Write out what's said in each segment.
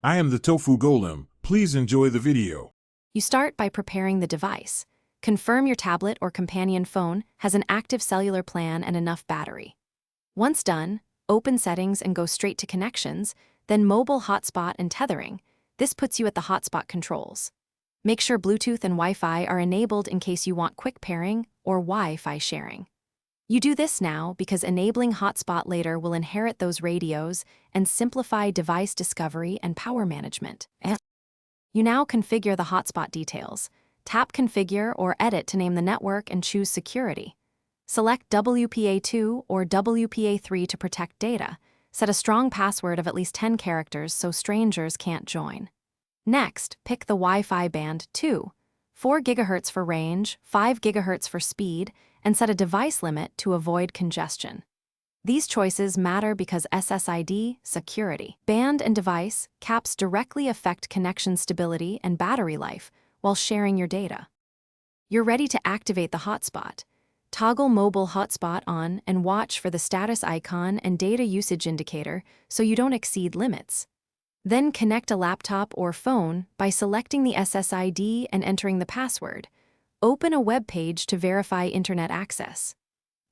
I am the Tofu Golem. Please enjoy the video. You start by preparing the device. Confirm your tablet or companion phone has an active cellular plan and enough battery. Once done, open Settings and go straight to Connections, then Mobile Hotspot and Tethering. This puts you at the hotspot controls. Make sure Bluetooth and Wi-Fi are enabled in case you want quick pairing or Wi-Fi sharing. You do this now because enabling hotspot later will inherit those radios and simplify device discovery and power management. You now configure the hotspot details. Tap Configure or Edit to name the network and choose Security. Select WPA2 or WPA3 to protect data. Set a strong password of at least 10 characters so strangers can't join. Next, pick the Wi-Fi band 2, 4 GHz for range, 5 GHz for speed, and set a device limit to avoid congestion. These choices matter because SSID, security, band and device, caps directly affect connection stability and battery life while sharing your data. You're ready to activate the hotspot. Toggle Mobile Hotspot on and watch for the status icon and data usage indicator so you don't exceed limits. Then connect a laptop or phone by selecting the SSID and entering the password. Open a web page to verify internet access.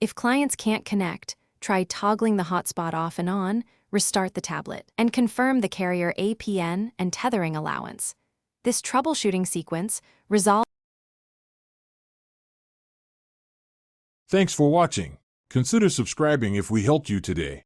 If clients can't connect, try toggling the hotspot off and on, restart the tablet, and confirm the carrier APN and tethering allowance. This troubleshooting sequence resolves. Thanks for watching. Consider subscribing if we helped you today.